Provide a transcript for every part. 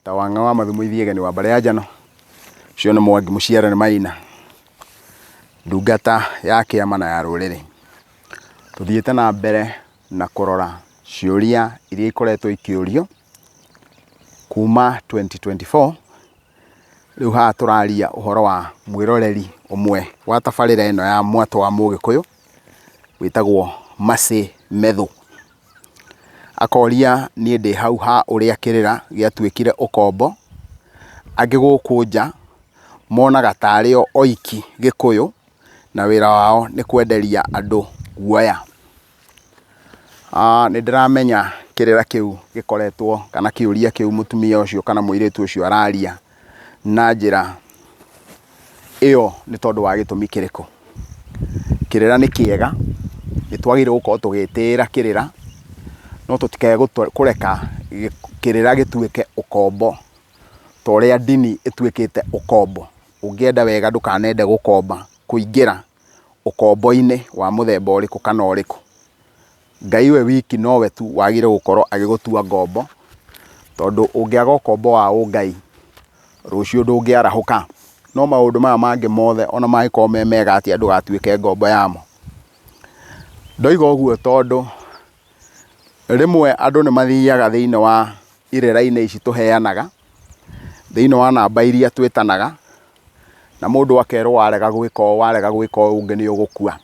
ta wanga wa mathumu ithiege ni wa bare ya njano cio ni Mwangi Muciarani Maina ndungata ya kiama na ya ruriri tuthiete na mbere na kurora ciuria iria ikoretwo ikiurio kuma 2024 riu ha turaria uhoro wa mwiroreri umwe wa tabarira ino ya mwato wa Mugikuyu witagwo Mercy Methu akoria nie ndi hau ha uria kirira giatuikire ukombo angi guku nja monaga tario oiki Gikuyu na wira wao ni kwenderia andu guoya. Ni ndiramenya kirira kiu gikoretwo kana kiuria kiu mutumia ucio kana muiritu ucio araria na njira iyo ni tondu wa gitumi kiriko. Kirira ni kiega gitwagire gukorwo tugitira kirira no tutikae kureka kirira gituike ukombo toria dini ituikite ukombo. Ungienda wega ndukanende gukomba kuingira ukombo-ini wa muthemba uriku kana uriku. Ngai we wiki nowe tu wagire gukorwo agigutua ngombo tondu ungiaga ukombo wa ungai rucio ndungiarahuka. No maundu maya mangi mothe ona mangiko mega ati andu gatuike ngombo yamo. Ndoiga uguo tondu rimwe andu ni mathiaga thiini wa irera-ini ici tuheanaga thiini wa namba iria twitanaga na mundu akerwo warega gwika ungi ni ugukua.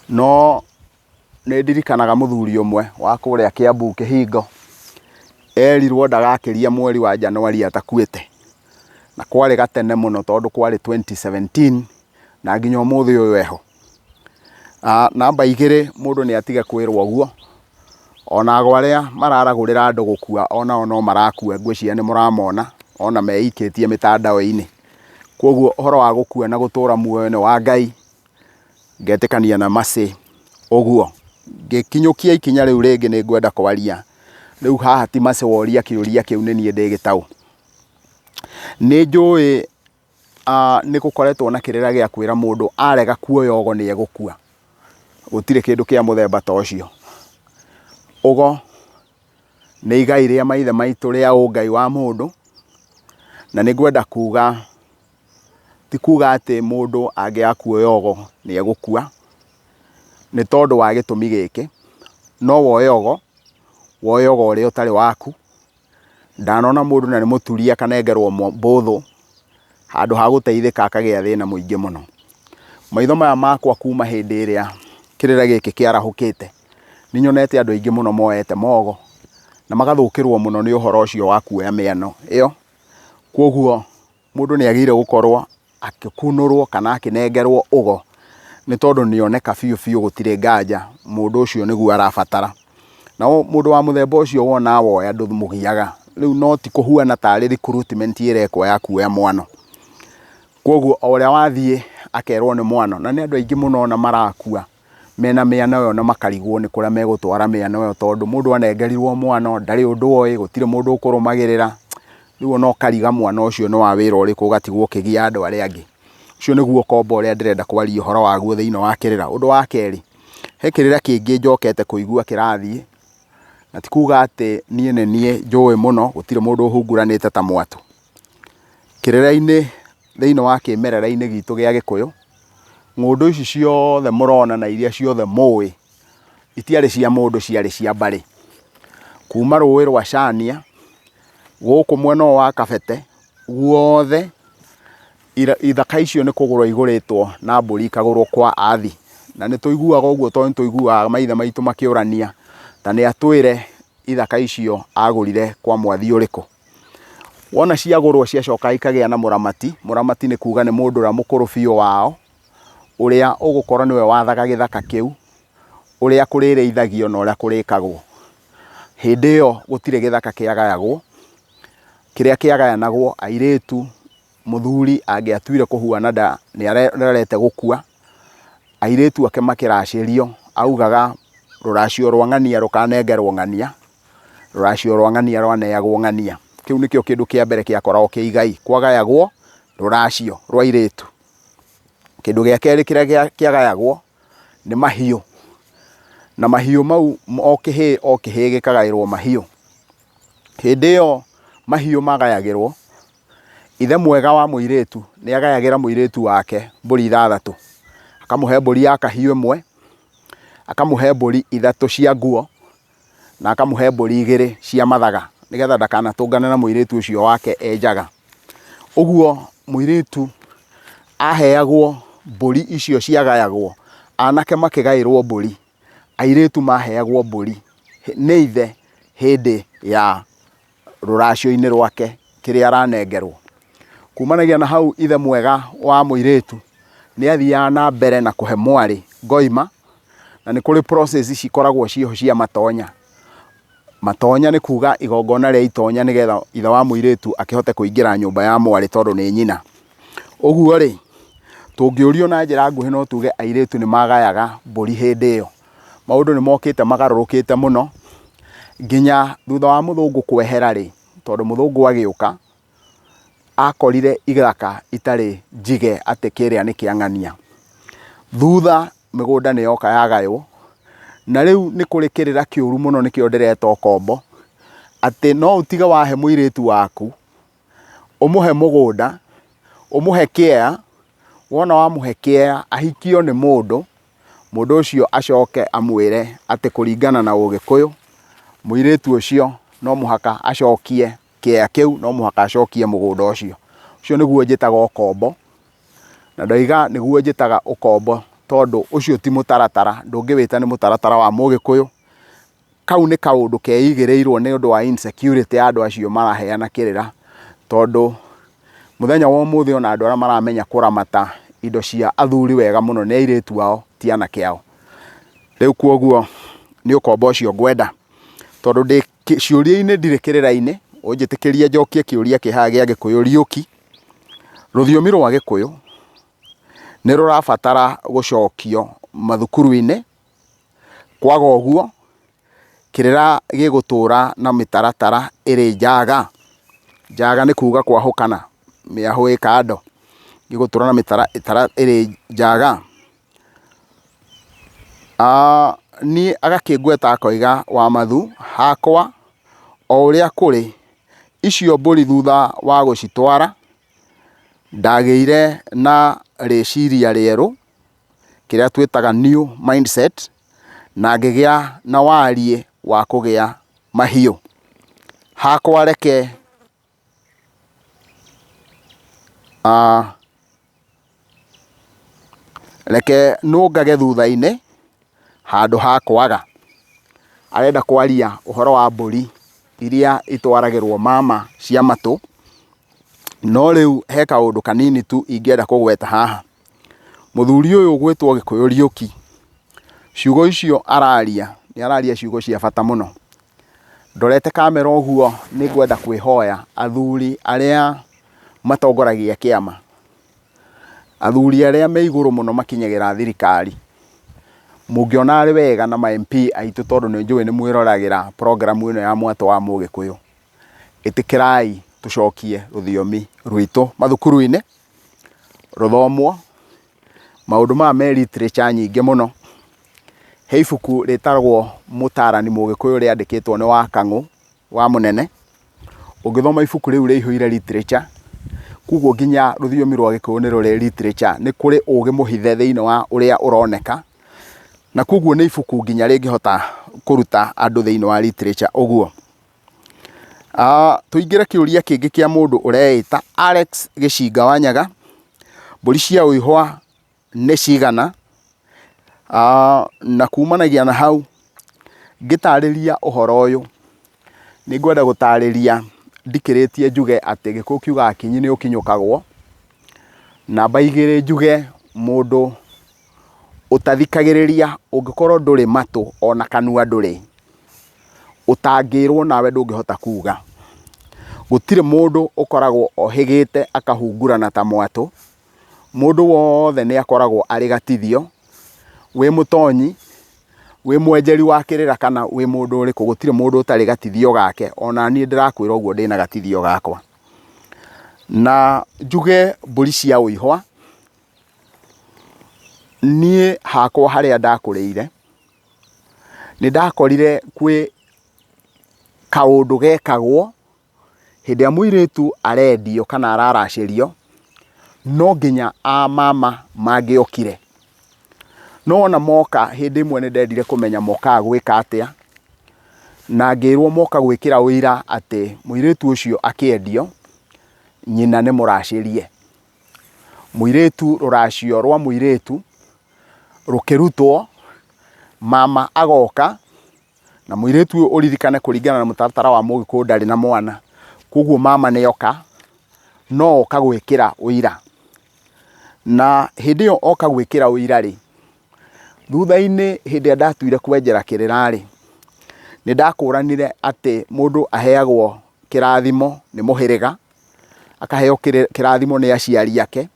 No ni ndirikanaga muthuri umwe wa kuria Kiambu Kihingo erirwo ndagakiria mweri wa Januari atakuite na kwari gatene muno tondu kwari 2017 na nginya umuthi uyu eho. Namba igiri mundu ni atiga kwirwo guo ona aria mararagurira andu gukua ona no marakua ngwiciria ni muramona ona meikitie mitandao-ini. Koguo uhoro wa gukua na gutura muoyo ni wa Ngai ngetikania na Mercy uguo. Ngikinyukia ikinya riu ringi ni ngwenda kwaria riu haha ti Mercy woria kiuria kiu ni nie ndigitau. Ni njui ni gukoretwo na kirira gia kwira mundu arega kuoya ugo ni egukua. Gutire kindu kia muthemba ta ucio. Ugo ni igai ria maithe maitu ria ungai wa mundu na ni ngwenda kuga ti kuga ati mundu angia kuoya ugo ni egukua ni tondu wa gitumi giki. No woye ugo uria utari waku. Ndanona mundu na ni muturia kanengerwo mbuthu handu ha guteithika akagia thina muingi muno. Maitho maya makwa kuma hindi iria kirira giki kiarahukite ni nyonete andu aingi muno moete mogo na magathukirwo muno ni uhoro ucio wa kuoya miano iyo. Koguo mundu ni agire gukorwo akikunurwo kana akinengerwo ugo ni tondu nioneka fiu gutire nganja mundu ucio niguo arabatara. Na mundu wa muthemba ucio wona woya ndumugiaga riu no ti kuhuana tari recruitment irekwa ya kuoya mwana. Koguo uria wathie akerwo ni mwana na ni andu aingi muno na marakua mena miano yo na makarigwo ni kuria megutwara miano yo tondu mundu anengerirwo mwana ndari undu oi gutire mundu ukurumagirira riu no kariga mwana ucio no wa wira uriku gatigwo kigia andu aria angi. Ucio niguo kombo uria ndirenda kwaria uhoro waguo thiini wa kirira. Undu wa keri he kirira kingi njokete kuigua kirathie na tikuga ati nie njui muno gutire mundu uhunguranite ta mwatu. Kirira-ini thiini wa kimerera-ini gitu gia Gikuyu ngundu ici ciothe murona na iria ciothe mui itiari cia mundu ciari cia mbari. Kuma ruwi rwa Chania guku mwena wa Kabete guothe ithaka icio ni kugurwo iguritwo na mburi ikagurwo kwa athi. Na ni tuiguaga uguo tondu tuiguaga maithe maitu makiurania ta ni atwire ithaka icio agurire kwa mwathi uriku. Wona ciagurwo ciacoka ikagia na muramati ni kuga ni mundu ra mukuru fiu wao uria ugukorwo niwe wathaga githaka kiu uria kurireithagio na uria kurikagwo. Hindi iyo gutire githaka kiagayagwo. Kiria kiagayanagwo airetu muthuri angiatuire kuhuana ni arerete gukua airetu ake makiracirio augaga ruracio rwa ng'ania rukanengerwo ng'ania ruracio rwa ng'ania rwaneagwo ng'ania. Kiu nikio kindu kia mbere kia koragwo kiigai kwagayagwo ruracio rwa airetu. Kindu gia keri kiria kiagayagwo ni mahiu na mahiu mau o kihi gikagairwo mahiu. Hindi iyo mahiũ magayagĩrwo, ithe mwega wa mũirĩtu nĩ agayagĩra mũirĩtu wake mbũri 6, akamũhe mbũri ya kahiũ 1, akamũhe mbũri 3 cia nguo, na akamũhe mbũri 2 cia mathaga, nĩgetha ndakanatũngane na mũirĩtu ũcio wake enjaga. Ũguo mũirĩtu aheagwo mbũri icio ciagayagwo, anake makĩgaĩrwo mbũri, airĩtu maheagwo mbũri nĩ ithe hĩndĩ ya rũracio-inĩ rwake kĩrĩa aranengerwo. Kumanagia na hau ithe mwega wa mũirĩtu nĩ athiaga na mbere na kũhe mwarĩ ngoima, na nĩ kũrĩ process cikoragwo ciho cia matonya. Matonya nĩ kuga igongona rĩa itonya nĩgetha ithe wa mũirĩtu akĩhote kũingĩra nyũmba ya mwarĩ tondũ nĩ nyina. Ũguo rĩ, tũngĩũrio na njĩra nguhĩ no tuge airĩtu nĩ magayaga mbũri hĩndĩ ĩyo. Maũndũ nĩ mokĩte magarũrũkĩte mũno nginya thutha wa mũthũngũ kwehera rĩ, tondũ mũthũngũ agĩũka akorire ithaka itarĩ njige atĩ kĩrĩa nĩ kĩang'ania. Thutha mĩgũnda nĩ yoka yagaywo, na rĩu nĩ kũrĩ kĩrĩra kĩũru mũno nĩkĩo ndĩreta ũkombo, atĩ no ũtige wahe mũirĩtu waku, ũmũhe mũgũnda, ũmũhe kĩea, wona wamũhe kĩea ahikio nĩ mũndũ, mũndũ ũcio acoke amwĩre atĩ kũringana na Ũgĩkũyũ, mũirĩtu ũcio no mũhaka acokie kĩea kĩu, no mũhaka acokie mũgũnda ũcio. Ũcio nĩguo njĩtaga ũkombo, na ndoiga nĩguo njĩtaga ũkombo tondũ ũcio ti mũtaratara, ndũngĩwĩta nĩ mũtaratara wa Mũgĩkũyũ. Kau nĩ kaũndũ keigĩrĩirwo nĩ ũndũ wa insecurity ya andũ acio maraheana kĩrĩra, tondũ mũthenya wa ũmũthĩ ona andũ arĩa maramenya kũramata indo cia athuri wega mũno nĩ airĩtu ao, ti anake ao. Rĩu kwoguo nĩ ũkombo ũcio ngwenda, tondũ ndĩ ciũria-inĩ ndirĩ kĩrĩra-inĩ, ũnjĩtĩkĩrie njokie kĩũria kĩhaha gĩa Gĩkũyũ riũki. Rũthiomi rwa Gĩkũyũ nĩ rũrabatara gũcokio mathukuru-inĩ, kwaga ũguo kĩrĩra gĩgũtũra na mĩtaratara ĩrĩ njaga. Njaga nĩ kuga kwahũkana, mĩahũ ĩkando, gĩgũtũra na mĩtaratara ĩrĩ njaga. Niĩ agakĩngweta akoiga Wamathu hakwa o ũrĩa kũrĩ, icio mbũri thutha wa gũcitwara ndagĩire na rĩciria rĩerũ, kĩrĩa twĩtaga new mindset, na ngĩgĩa na wariĩ wa kũgĩa mahiũ. Hakwa reke nũngage thutha-inĩ handũ ha kwaga. Arenda kwaria ũhoro wa mbũri iria itwaragĩrwo mama cia matũ, no rĩu he kaũndũ kanini tu ingĩenda kũgweta haha. Mũthuri ũyũ ũgwĩtwo Gĩkũyũ riũki, ciugo icio araria, nĩ araria ciugo cia bata mũno. Ndorete kamera ũguo nĩ ngwenda kwĩhoya athuri arĩa matongoragia kĩama, athuri arĩa me igũrũ mũno makinyagĩra thirikari, mũngĩona arĩ wega na ma MP aitũ, tondũ nĩ njũĩ nĩ mwĩroragĩra program ĩno ya Mwatũ wa Mũgĩkũyũ, ĩtĩkĩrai tũcokie rũthiomi rwitũ mathukuru-inĩ, rũthomwo. Maũndũ maya me literature nyingĩ mũno. He ibuku rĩtagwo Mũtaarani Mũgĩkũyũ rĩandĩkĩtwo nĩ Wakang'ũ wa Mũnene. Ũngĩthoma ibuku rĩu rĩihũire literature, kuguo nginya rũthiomi rwa Gĩkũyũ nĩ rũrĩ literature, nĩ kũrĩ ũũgĩ mũhithe thĩinĩ wa ũrĩa ũroneka, na kuguo nĩ ibuku nginya rĩngĩhota kũruta andũ thĩinĩ wa literature ũguo. Tũingĩre kĩũria kĩngĩ kĩa mũndũ ũreĩta Alex Gĩcinga wa Nyaga, mbũri cia ũihwa nĩ cigana? Na kumanagia na hau ngĩtarĩria ũhoro ũyũ, nĩ ngwenda gũtarĩria ndikĩrĩtie njuge atĩ Gĩkũyũ kiugaga kinyi nĩ ũkinyũkagwo. Namba 2 njuge mũndũ ũtathikagĩrĩria ũngĩkorwo ndũrĩ matũ ona kanua ndũrĩ, ũtangĩrwo nawe ndũngĩhota kuga. Gũtirĩ mũndũ ũkoragwo ohĩgĩte akahungurana ta mwatũ. Mũndũ wothe nĩ akoragwo arĩ gatithio, wĩ mũtonyi, wĩ mwenjeri wa kĩrĩra kana wĩ mũndũ ũrĩkũ, gũtirĩ mũndũ ũtarĩ gatithio gake. Ona niĩ ndĩrakwĩra ũguo ndĩna gatithio gakwa. Na njuge mbũri cia ũihwa, niĩ hakwa harĩa ndakũrĩire nĩ ndakorire kwĩ kaũndũ gekagwo hĩndĩ ya mũirĩtu arendio kana araracĩrio no nginya mama mangĩokire. No ona moka hĩndĩ ĩmwe nĩ ndendire kũmenya mokaga gwĩka atĩa, na ngĩrwo moka gwĩkĩra ũira atĩ mũirĩtu ũcio akĩendio nyina nĩ mũracĩrie. Mũirĩtu, rũracio rwa mũirĩtu rũkĩrutwo, mama agoka, na mũirĩtu ũririkane kũringana na mũtaratara wa Mũgĩkũyũ ndarĩ na mwana, koguo mama nĩoka, no oka gwĩkĩra ũira. Na hĩndĩ ĩyo oka gwĩkĩra ũira rĩ, thutha-inĩ hĩndĩ ĩrĩa ndatuire kwenjera kĩrĩra rĩ, nĩ ndakũranire atĩ mũndũ aheagwo kĩrathimo nĩ mũhĩrĩga, akaheo kĩrathimo nĩ aciari ake,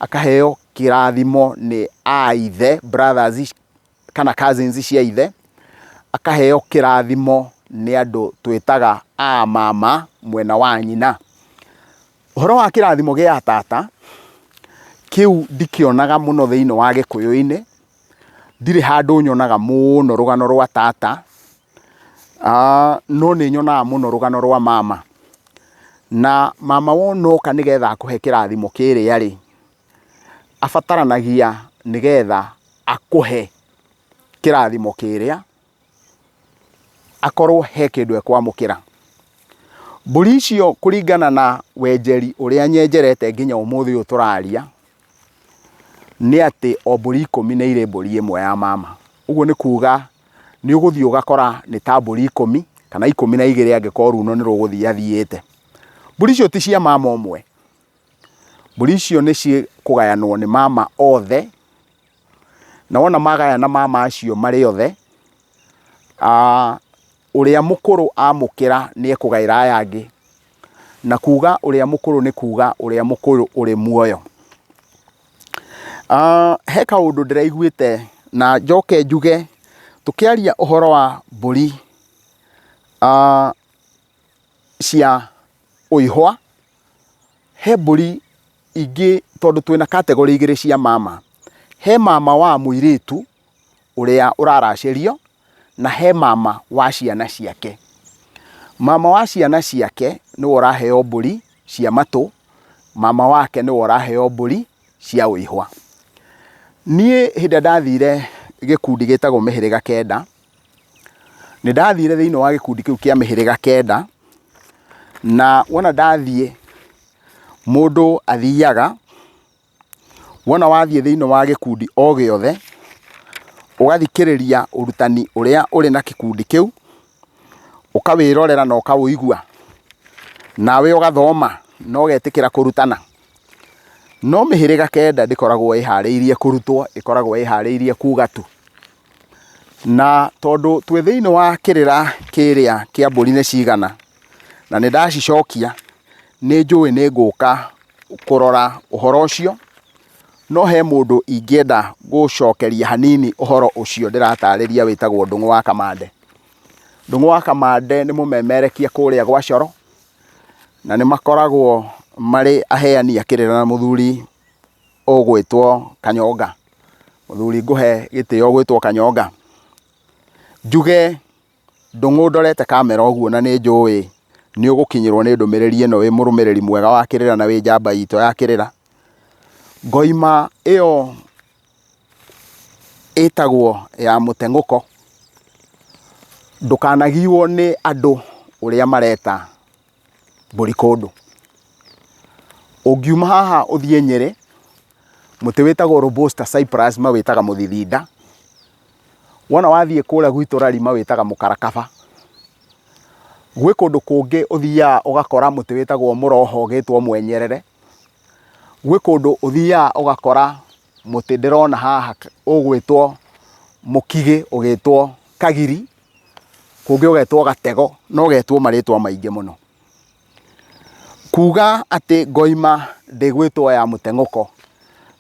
akaheo kĩrathimo nĩ a ithe, brothers kana cousins cia ithe, akaheo kĩrathimo nĩ andũ twĩtaga a mama mwena wa nyina. Ũhoro wa kĩrathimo gĩa tata kĩu ndikĩonaga mũno thĩinĩ wa Gĩkũyũ-inĩ, ndirĩ handũ nyonaga mũno rũgano rwa tata, no nĩ nyonaga mũno rũgano rwa mama. Na mama wonoka nĩgetha akũhe kĩrathimo kĩrĩa rĩ, abataranagia nĩgetha akũhe kĩrathimo kĩrĩa akorwo he kĩndũ ekwamũkĩra. Mbũri icio kũringana na wenjeri ũrĩa nyenjerete nginya ũmũthĩ ũyũ tũraria, nĩ atĩ o mbũri 10 nĩ irĩ mbũri ĩmwe ya mama. Ũguo nĩ kuga nĩ ũgũthiĩ ũgakora nĩ ta mbũri 10 kana 12 angĩkorwo runo nĩ rũgũthiĩ athiĩte. Mbũri icio ti cia mama ũmwe, mbũri icio nĩ cikũgayanwo nĩ mama othe, na wona magayana mama acio marĩ othe, ũrĩa mũkũrũ amũkĩra nĩ ekũgaĩra aya angĩ, na kuga ũrĩa mũkũrũ nĩ kuga ũrĩa mũkũrũ ũrĩ muoyo. He kaũndũ ndĩraiguĩte na njoke njuge, tũkĩaria ũhoro wa mbũri cia ũihwa, he mbũri ingĩ, tondũ twĩna category igĩrĩ cia mama. He mama wa mũirĩtu ũrĩa ũraracĩrio, na he mama wa ciana ciake. Mama wa ciana ciake nĩwe ũraheo mbũri cia matũ, mama wake nĩwe ũraheo mbũri cia ũihwa. Niĩ hĩndĩ ndathire gĩkundi gĩtagwo Mĩhĩrĩga Kenda, nĩ ndathire thĩinĩ wa gĩkundi kĩu kĩa Mĩhĩrĩga Kenda, na wona ndathiĩ, mũndũ athiaga, wona wathiĩ thĩinĩ wa gĩkundi o gĩothe, ũgathikĩrĩria ũrutani ũrĩa ũrĩ na gĩkundi kĩu, ũkawĩrorera na ũkawĩigua, nawe ũgathoma na ũgetĩkĩra kũrutana. No Mĩhĩrĩga Kenda ndĩkoragwo ĩharĩirie kũrutwo, ĩkoragwo ĩharĩirie kuga tu. Na tondũ twĩ thĩinĩ wa kĩrĩra kĩrĩa kĩa mbũri nĩ cigana, na nĩ ndacicokia, nĩ njũĩ nĩ ngũka kũrora ũhoro ũcio, no he mũndũ ingĩenda gũcokeria hanini ũhoro ũcio ndĩratarĩria wĩtagwo Ndung'u wa Kamande. Ndung'u wa Kamande nĩ mũmemerekia kũrĩa gwa Coro, na nĩ makoragwo marĩ aheani a kĩrĩra na mũthuri ũgwĩtwo Kanyonga, mũthuri ngũhe gĩtĩo ũgwĩtwo Kanyonga. Njuge Ndung'u ndorete kamera ũguo, na nĩ njũĩ nĩ ũgũkinyĩrwo nĩ ndũmĩrĩri ĩno wĩ mũrũmĩrĩri mwega wa kĩrĩra na wĩ njamba itũ ya kĩrĩra. Ngoima ĩyo ĩtagwo ya Mũteng'ũko, ndũkanagiywo nĩ andũ ũrĩa mareta mbũri kũndũ. Ũngiuma haha ũthiĩ Nyĩrĩ, mũtĩ wĩtagwo Robusta Cyprus mawĩtaga mũthithinda. Wona wathiĩ kũrĩa gwitũ Rari mawĩtaga mũkarakaba. Gwĩ kũndũ kũngĩ ũthiaga ũgakora mũtĩ wĩtagwo mũroho ũgĩtwo mwenyerere. Gwĩ kũndũ ũthiaga ũgakora mũtĩ ndĩrona haha ũgwĩtwo mũkigĩ, ũgĩtwo kagiri, kũngĩ ũgetwo gatego, no getwo marĩtwa maingĩ mũno. Kuga atĩ ngoima ndĩgwĩtwo ya Mũteng'ũko,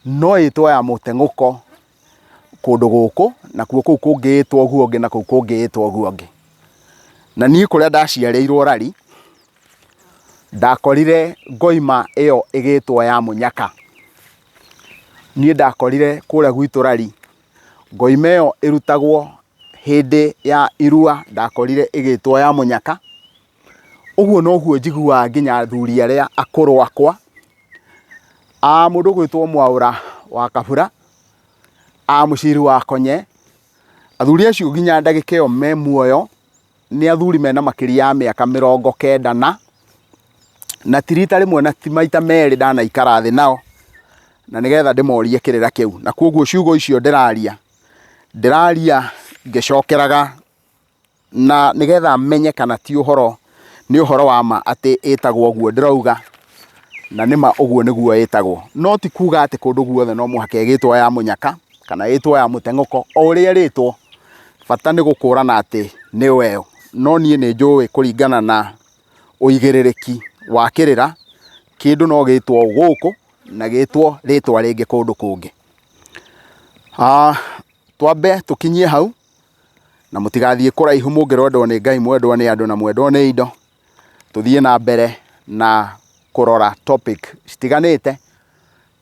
no ĩtwo ya Mũteng'ũko kũndũ gũkũ, na kuo kũu kũngĩ ĩtwo guo ũngĩ, na kũu kũngĩ ĩtwo guo ũngĩ. Na niĩ kũrĩa ndaciarĩirwo Rari, ndakorire ngoima ĩyo ĩgĩtwo ya Mũnyaka. Niĩ ndakorire kũrĩa gwitũ Rari ngoima ĩyo ĩrutagwo hĩndĩ ya irua, ndakorire ĩgĩtwo ya Mũnyaka. Uguo noguo njiguaga nginya athuri aria akũrũ akwa, mũndũ gwĩtwo Mwaũra wa Kabura, mũciri wa Konye, athuri acio nginya ndagĩka ĩyo me muoyo nĩ athuri mena makĩria ya mĩaka 90 na ti rita rĩmwe na ti maita merĩ ndanaikara thĩ nao na nĩgetha ndĩmorie kĩrĩra kĩu. Na koguo ciugo icio ndĩraria ngĩcokeraga na nĩgetha menye kana ti ũhoro, nĩ ũhoro wa ma atĩ ĩtagwo ũguo ndĩrauga, na nĩma ũguo nĩguo ĩtagwo. No ti kuga atĩ kũndũ guothe no mũhaka ĩgĩtwo ya mũnyaka kana ĩtwo ya mũteng'ũko, o ũrĩa ĩrĩtwo, bata nĩ gũkũrana atĩ nĩ weo. No niĩ nĩ njũĩ kũringana na ũigĩrĩrĩki wa kĩrĩra, kĩndũ no gĩtwo gũkũ na gĩtwo rĩtwa rĩngĩ kũndũ kũngĩ. Twambe tũkinyie hau na mũtigathiĩ kũraihu, mũngĩrendwo nĩ Ngai, mwendwo nĩ andũ na mwendwo nĩ indo. Tũthiĩ na mbere na kũrora topic citiganĩte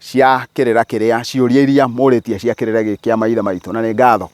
cia kĩrĩra kĩrĩa, ciũria iria mũrĩtie cia kĩrĩra gĩkĩ kĩa maithe maitũ, na nĩ ngatho.